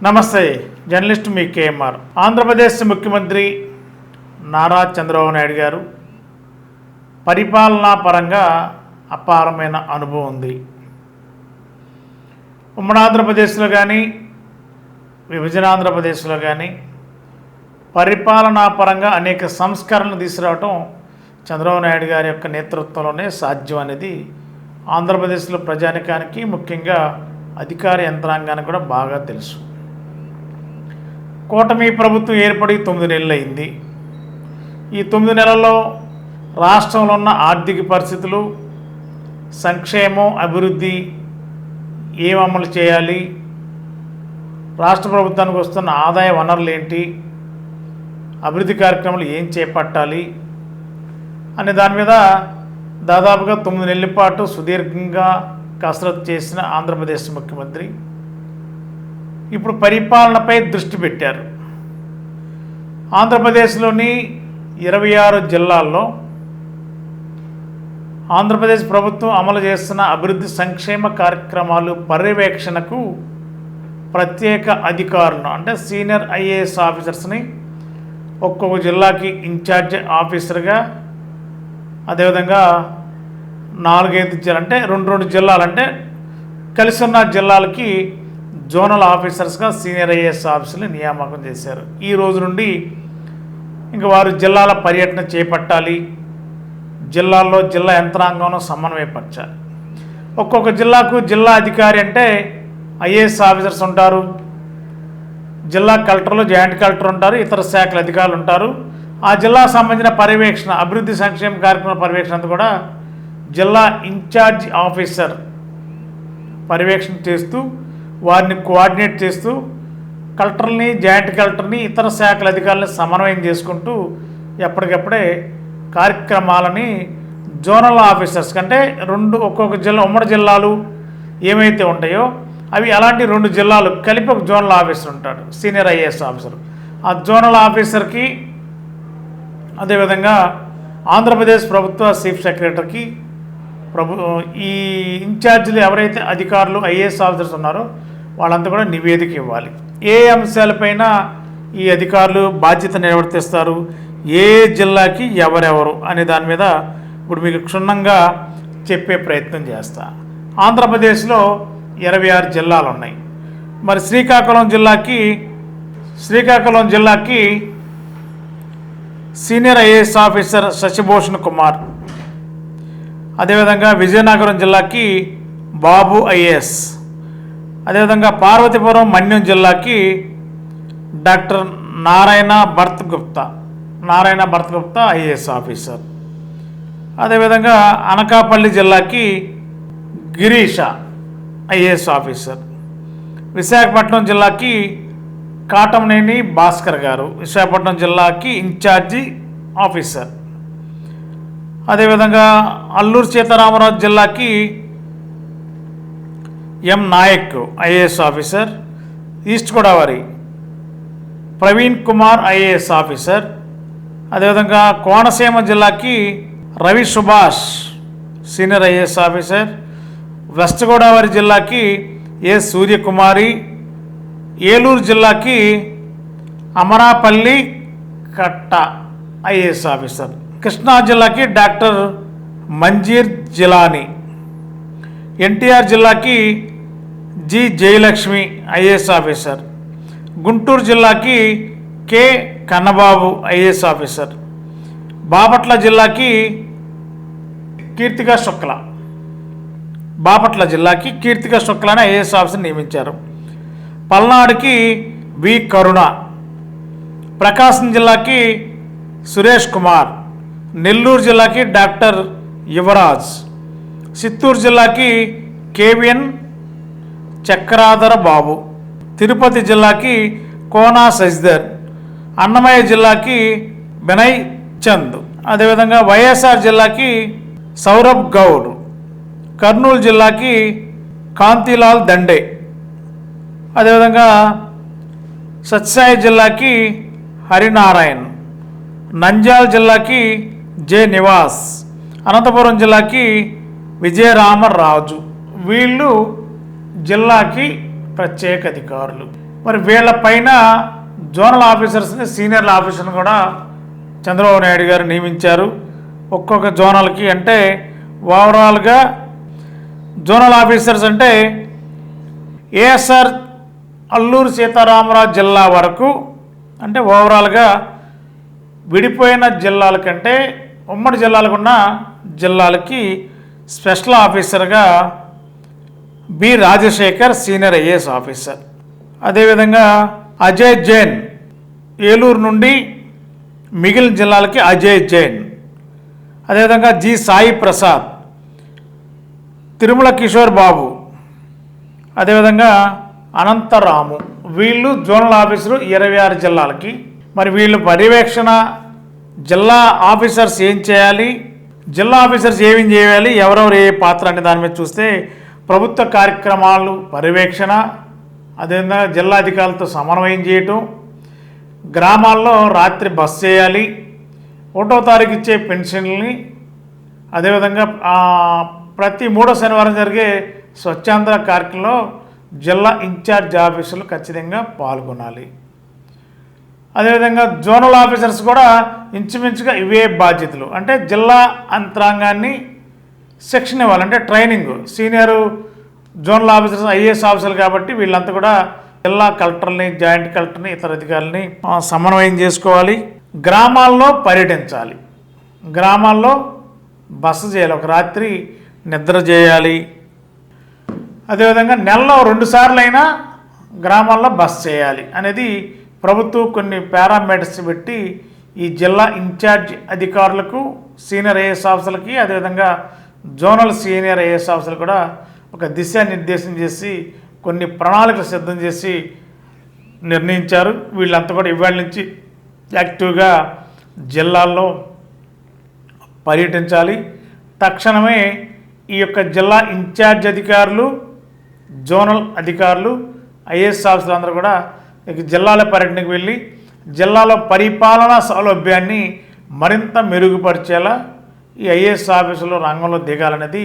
నమస్తే, జర్నలిస్ట్ మీ కేఎంఆర్. ఆంధ్రప్రదేశ్ ముఖ్యమంత్రి నారా చంద్రబాబు నాయుడు గారు పరిపాలనా పరంగా అపారమైన అనుభవం ఉంది. ఉమ్మడి ఆంధ్రప్రదేశ్లో కానీ విభజన ఆంధ్రప్రదేశ్లో కానీ పరిపాలనా పరంగా అనేక సంస్కరణలు తీసుకురావటం చంద్రబాబు నాయుడు గారి యొక్క నేతృత్వంలోనే సాధ్యం అనేది ఆంధ్రప్రదేశ్లో ప్రజానికానికి, ముఖ్యంగా అధికార యంత్రాంగానికి కూడా బాగా తెలుసు. కూటమి ప్రభుత్వం ఏర్పడి 9 నెలలు అయింది. ఈ 9 నెలల్లో రాష్ట్రంలో ఉన్న ఆర్థిక పరిస్థితులు, సంక్షేమం, అభివృద్ధి ఏం అమలు చేయాలి, రాష్ట్ర ప్రభుత్వానికి వస్తున్న ఆదాయ వనరులు ఏంటి, అభివృద్ధి కార్యక్రమాలు ఏం చేపట్టాలి అనే దాని మీద దాదాపుగా 9 నెలల పాటు సుదీర్ఘంగా కసరత్తు చేసిన ఆంధ్రప్రదేశ్ ముఖ్యమంత్రి ఇప్పుడు పరిపాలనపై దృష్టి పెట్టారు. ఆంధ్రప్రదేశ్లోని 26 జిల్లాల్లో ఆంధ్రప్రదేశ్ ప్రభుత్వం అమలు చేస్తున్న అభివృద్ధి సంక్షేమ కార్యక్రమాలు పర్యవేక్షణకు ప్రత్యేక అధికారులను, అంటే సీనియర్ ఐఏఎస్ ఆఫీసర్స్ని ఒక్కొక్క జిల్లాకి ఇన్ఛార్జ్ ఆఫీసర్గా, అదేవిధంగా 4-5 జిల్లా అంటే 2 జిల్లాలు అంటే కలిసి ఉన్న జిల్లాలకి జోనల్ ఆఫీసర్స్గా సీనియర్ ఐఏఎస్ ఆఫీసర్లు నియామకం చేశారు. ఈ రోజు నుండి ఇంక వారు జిల్లాల పర్యటన చేపట్టాలి, జిల్లాల్లో జిల్లా యంత్రాంగంలో సమన్వయపరచాలి. ఒక్కొక్క జిల్లాకు జిల్లా అధికారి అంటే ఐఏఎస్ ఆఫీసర్స్ ఉంటారు, జిల్లా కలెక్టర్లు, జాయింట్ కలెక్టర్ ఉంటారు, ఇతర శాఖల అధికారులు ఉంటారు. ఆ జిల్లాకు సంబంధించిన పర్యవేక్షణ, అభివృద్ధి సంక్షేమ కార్యక్రమాల పర్యవేక్షణ అంతా కూడా జిల్లా ఇన్ఛార్జ్ ఆఫీసర్ పర్యవేక్షణ చేస్తూ, వారిని కోఆర్డినేట్ చేస్తూ, కలెక్టర్ని, జాయింట్ కలెక్టర్ని, ఇతర శాఖల అధికారులని సమన్వయం చేసుకుంటూ ఎప్పటికప్పుడే కార్యక్రమాలని జోనల్ ఆఫీసర్స్ కంటే ఒక్కొక్క జిల్లా, ఉమ్మడి జిల్లాలు ఏమైతే ఉంటాయో అవి అలాంటి 2 జిల్లాలు కలిపి ఒక జోనల్ ఆఫీసర్ ఉంటాడు, సీనియర్ ఐఏఎస్ ఆఫీసర్. ఆ జోనల్ ఆఫీసర్కి, అదేవిధంగా ఆంధ్రప్రదేశ్ ప్రభుత్వ చీఫ్ సెక్రటరీకి ఈ ఇన్ఛార్జీలు ఎవరైతే అధికారులు ఐఏఎస్ ఆఫీసర్స్ ఉన్నారో వాళ్ళంతా కూడా నివేదిక ఇవ్వాలి. ఏ అంశాలపైన ఈ అధికారులు బాధ్యత నిర్వర్తిస్తారు, ఏ జిల్లాకి ఎవరెవరు అనే దాని మీద ఇప్పుడు మీకు క్షుణ్ణంగా చెప్పే ప్రయత్నం చేస్తా. ఆంధ్రప్రదేశ్లో 26 జిల్లాలు ఉన్నాయి. మరి శ్రీకాకుళం జిల్లాకి senior IAS officer Shashibhushan Kumar, అదేవిధంగా విజయనగరం జిల్లాకి బాబు ఐఏఎస్, అదేవిధంగా పార్వతీపురం మన్యం జిల్లాకి doctor Narayana Bharat Gupta IAS officer, అదేవిధంగా అనకాపల్లి జిల్లాకి గిరీష ఐఏఎస్ ఆఫీసర్, విశాఖపట్నం జిల్లాకి కాటంనేని భాస్కర్ గారు విశాఖపట్నం జిల్లాకి ఇన్ఛార్జి ఆఫీసర్, అదేవిధంగా అల్లూరు సీతారామరాజు జిల్లాకి M Nayak IAS officer, east Godavari Praveen Kumar IAS officer, అదేవిధంగా కోనసీమ జిల్లాకి Ravi Subhash senior IAS officer, west Godavari జిల్లాకి ఏ సూర్యకుమారి, ఏలూరు జిల్లాకి అమరాపల్లి కట్ట ఐఏఎస్ ఆఫీసర్, కృష్ణా జిల్లాకి డాక్టర్ మంజీర్ జిలానీ, ఎన్టీఆర్ జిల్లాకి G Jayalakshmi IAS officer, Guntur జిల్లాకి K Kannababu IAS officer, Bapatla జిల్లాకి కీర్తికా శుక్లాని ఐఏఎస్ ఆఫీసర్ నియమించారు. పల్నాడుకి వి కరుణ, ప్రకాశం జిల్లాకి సురేష్ కుమార్, నెల్లూరు జిల్లాకి డాక్టర్ యువరాజ్, చిత్తూరు జిల్లాకి కేవిఎన్ చక్రాధర బాబు, తిరుపతి జిల్లాకి కోనా శశిధర్, అన్నమయ్య జిల్లాకి వినయ్ చంద్, అదేవిధంగా వైఎస్ఆర్ జిల్లాకి సౌరభ్ గౌడ్, కర్నూలు జిల్లాకి కాంతిలాల్ దండే, అదేవిధంగా సత్సాయి జిల్లాకి హరినారాయణ్, నంద్యాల జిల్లాకి జె నివాస్, అనంతపురం జిల్లాకి విజయరామరాజు. వీళ్ళు జిల్లాకి ప్రత్యేక అధికారులు. మరి వీళ్ళ పైన జోనల్ ఆఫీసర్స్ని, సీనియర్ ఆఫీసర్ని కూడా చంద్రబాబు నాయుడు గారు నియమించారు. ఒక్కొక్క జోనల్కి అంటే ఓవరాల్గా జోనల్ ఆఫీసర్స్ అంటే ఏఎస్ఆర్ అల్లూరు సీతారామరాజు జిల్లా వరకు, అంటే ఓవరాల్గా విడిపోయిన జిల్లాల కంటే ఉమ్మడి జిల్లాలకు ఉన్న జిల్లాలకి స్పెషల్ ఆఫీసర్గా B Rajasekhar senior IAS officer. అదేవిధంగా అజయ్ జైన్ ఏలూరు నుండి మిగిలిన జిల్లాలకి అజయ్ జైన్. అదేవిధంగా జి సాయి ప్రసాద్, తిరుమల కిషోర్ బాబు, అదేవిధంగా అనంతరాము. వీళ్ళు జోనల్ ఆఫీసరు 26 జిల్లాలకి. మరి వీళ్ళు పర్యవేక్షణ, జిల్లా ఆఫీసర్స్ ఏం చేయాలి, జిల్లా ఆఫీసర్స్ ఏమేం చేయాలి, ఎవరెవరు ఏ పాత్ర అనే దాని మీద చూస్తే ప్రభుత్వ కార్యక్రమాలు పర్యవేక్షణ, అదేవిధంగా జిల్లా అధికారులతో సమన్వయం చేయటం, గ్రామాల్లో రాత్రి బస్ చేయాలి, 1వ తారీఖు ఇచ్చే పెన్షన్లని, అదేవిధంగా ప్రతి 3వ శనివారం జరిగే స్వచ్ఛాంధ్ర కార్యక్రమంలో జిల్లా ఇన్ఛార్జ్ ఆఫీసులు ఖచ్చితంగా పాల్గొనాలి. అదేవిధంగా జోనల్ ఆఫీసర్స్ కూడా ఇంచుమించుగా ఇవే బాధ్యతలు. అంటే జిల్లా యంత్రాంగాన్ని శిక్షణ ఇవ్వాలి, అంటే training. Senior zonal officers IAS ఆఫీసర్లు కాబట్టి వీళ్ళంతా కూడా జిల్లా కలెక్టర్ని, జాయింట్ కలెక్టర్ని, ఇతర అధికారులని సమన్వయం చేసుకోవాలి. గ్రామాల్లో పర్యటించాలి, గ్రామాల్లో బస చేయాలి, ఒక రాత్రి నిద్ర చేయాలి. అదేవిధంగా నెలలో 2 సార్లు అయినా గ్రామాల్లో బస చేయాలి అనేది ప్రభుత్వం కొన్ని పారామీటర్స్ పెట్టి ఈ జిల్లా ఇన్ఛార్జ్ అధికారులకు, సీనియర్ ఐఏఎస్ ఆఫీసర్లకి, అదేవిధంగా జోనల్ సీనియర్ ఐఏఎస్ ఆఫీసర్లు కూడా ఒక దిశానిర్దేశం చేసి కొన్ని ప్రణాళికలు సిద్ధం చేసి నిర్ణయించారు. వీళ్ళంతా కూడా ఇవాళ నుంచి యాక్టివ్గా జిల్లాల్లో పర్యటించాలి. తక్షణమే ఈ యొక్క జిల్లా ఇన్ఛార్జ్ అధికారులు, జోనల్ అధికారులు, ఐఏఎస్ ఆఫీసర్లు అందరూ కూడా జిల్లాల పర్యటనకు వెళ్ళి జిల్లాలో పరిపాలనా సౌలభ్యాన్ని మరింత మెరుగుపరిచేలా ఈ ఐఏఎస్ ఆఫీసులో రంగంలో దిగాలనేది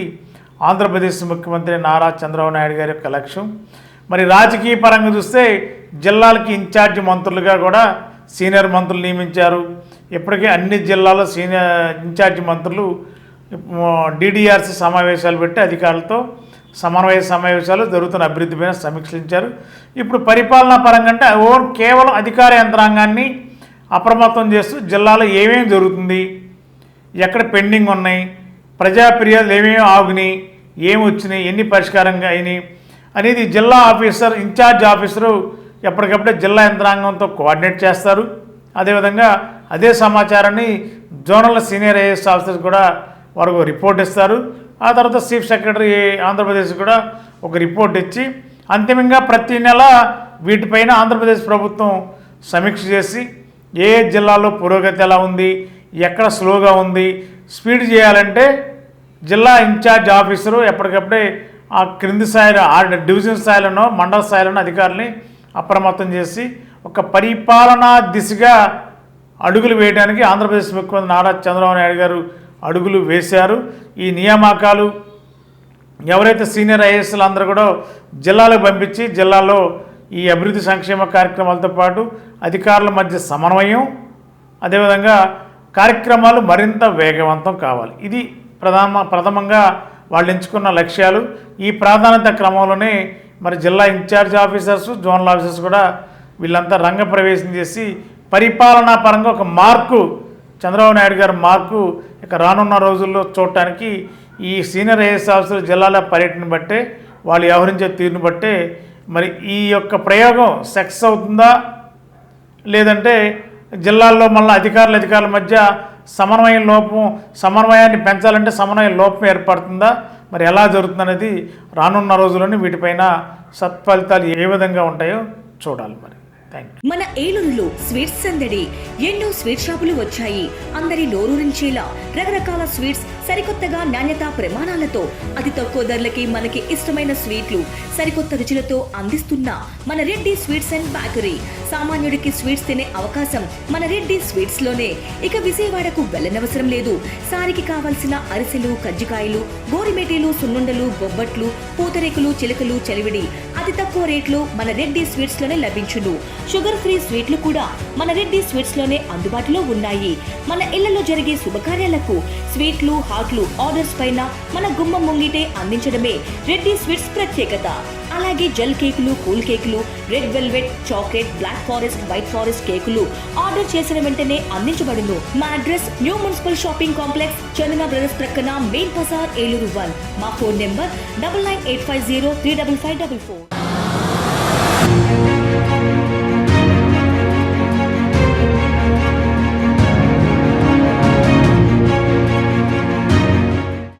ఆంధ్రప్రదేశ్ ముఖ్యమంత్రి నారా చంద్రబాబు నాయుడు గారి యొక్క లక్ష్యం. మరి రాజకీయ పరంగా చూస్తే జిల్లాలకి ఇన్ఛార్జ్ మంత్రులుగా కూడా సీనియర్ మంత్రులు నియమించారు. ఇప్పటికే అన్ని జిల్లాల్లో సీనియర్ ఇన్ఛార్జ్ మంత్రులు డిడిఆర్సీ సమావేశాలు పెట్టి అధికారులతో సమన్వయ సమావేశాలు జరుగుతున్న అభివృద్ధిపైన సమీక్షించారు. ఇప్పుడు పరిపాలనా పరంగా అంటే కేవలం అధికార యంత్రాంగాన్ని అప్రమత్తం చేస్తూ జిల్లాలో ఏమేమి జరుగుతుంది, ఎక్కడ పెండింగ్ ఉన్నాయి, ప్రజా ఫిర్యాదులు ఏమేమి ఆగినాయి, ఏమి వచ్చినాయి, ఎన్ని పరిష్కారంగా అయినాయి అనేది జిల్లా ఆఫీసర్, ఇన్ఛార్జ్ ఆఫీసరు ఎప్పటికప్పుడే జిల్లా యంత్రాంగంతో కోఆర్డినేట్ చేస్తారు. అదేవిధంగా అదే సమాచారాన్ని జోనల్ సీనియర్ ఐఏఎస్ ఆఫీసర్స్ కూడా వారికి రిపోర్ట్ ఇస్తారు. ఆ తర్వాత చీఫ్ సెక్రటరీ ఆంధ్రప్రదేశ్ కూడా ఒక రిపోర్ట్ ఇచ్చి అంతిమంగా ప్రతి నెల వీటిపైన ఆంధ్రప్రదేశ్ ప్రభుత్వం సమీక్ష చేసి ఏ జిల్లాలో పురోగతి ఎలా ఉంది, ఎక్కడ స్లోగా ఉంది, స్పీడ్ చేయాలంటే జిల్లా ఇన్ఛార్జ్ ఆఫీసరు ఎప్పటికప్పుడే ఆ క్రింది స్థాయిలో, డివిజన్ స్థాయిలోనో మండల స్థాయిలోనో అధికారులని అప్రమత్తం చేసి ఒక పరిపాలనా దిశగా అడుగులు వేయడానికి ఆంధ్రప్రదేశ్ ముఖ్యమంత్రి నారా చంద్రబాబు నాయుడు గారు అడుగులు వేశారు. ఈ నియామకాలు ఎవరైతే సీనియర్ ఐఏఎస్లు అందరూ కూడా జిల్లాలకు పంపించి జిల్లాలో ఈ అభివృద్ధి సంక్షేమ కార్యక్రమాలతో పాటు అధికారుల మధ్య సమన్వయం, అదేవిధంగా కార్యక్రమాలు మరింత వేగవంతం కావాలి. ఇది ప్రథమంగా వాళ్ళు ఎంచుకున్న లక్ష్యాలు. ఈ ప్రాధాన్యత క్రమంలోనే మరి జిల్లా ఇన్ఛార్జ్ ఆఫీసర్స్, జోనల్ ఆఫీసర్స్ కూడా వీళ్ళంతా రంగప్రవేశం చేసి పరిపాలనా పరంగా ఒక మార్కు, చంద్రబాబు నాయుడు గారి మార్కు ఇక రానున్న రోజుల్లో చూడటానికి ఈ సీనియర్ ఐఏఎస్ ఆఫీసర్ జిల్లాల పర్యటన బట్టే, వాళ్ళు వ్యవహరించే తీరును బట్టే మరి ఈ యొక్క ప్రయోగం సక్సెస్ అవుతుందా, లేదంటే జిల్లాల్లో మళ్ళీ అధికారుల మధ్య సమన్వయాన్ని పెంచాలంటే సమన్వయ లోపం ఏర్పడుతుందా, మరి ఎలా జరుగుతుందనేది రానున్న రోజుల్లోనే వీటిపైన సత్ఫలితాలు ఏ విధంగా ఉంటాయో చూడాలి. మరి మన ఏలూరులో స్వీట్స్ సందడి, ఎన్నో స్వీట్ షాపులు వచ్చాయి. అందరి నోరూరించేలా రకరకాల స్వీట్స్ సరికొత్తగా నాణ్యత ప్రమాణాలతో అతి తక్కువ ధరలకి మనకి ఇష్టమైన స్వీట్లు సరికొత్త రుచులతో అందిస్తున్న మన రెడ్డి స్వీట్స్ అండ్ బేకరీ. సామాన్యుడికి స్వీట్స్ తినే అవకాశం మన రెడ్డి స్వీట్స్ లోనే. ఇక విజయవాడకు వెళ్ళనవసరం లేదు. సారికి కావలసిన అరిసెలు, కజ్జికాయలు, గోరిమేటీలు, సున్నుండలు, బొబ్బట్లు, పూతరేకులు, చిలకలు, చలివిడి అతి తక్కువ రేట్లు మన రెడ్డి స్వీట్స్ లోనే లభించును. షుగర్ ఫ్రీ స్వీట్లు కూడా మన రెడ్డి స్వీట్స్ లోనే అందుబాటులో ఉన్నాయి. మన ఇళ్లలో జరిగే శుభకార్యాలకు స్వీట్లు, హాట్లు ఆర్డర్స్ పైన మన గుమ్మం ముంగిటే అందించడమే రెడ్డి స్వీట్స్ ప్రత్యేకత. అలాగే జెల్ కేకులు, కూల్ కేకులు, red velvet, chocolate, black forest, white forest కేకులు ఆర్డర్ చేసిన వెంటనే అందించబడును. మా address new municipal shopping complex, Chandana brothers ప్రక్కన, మెయిన్ బజార్, ఏలూరు 1. మా ఫోన్ నెంబర్ 9985035544.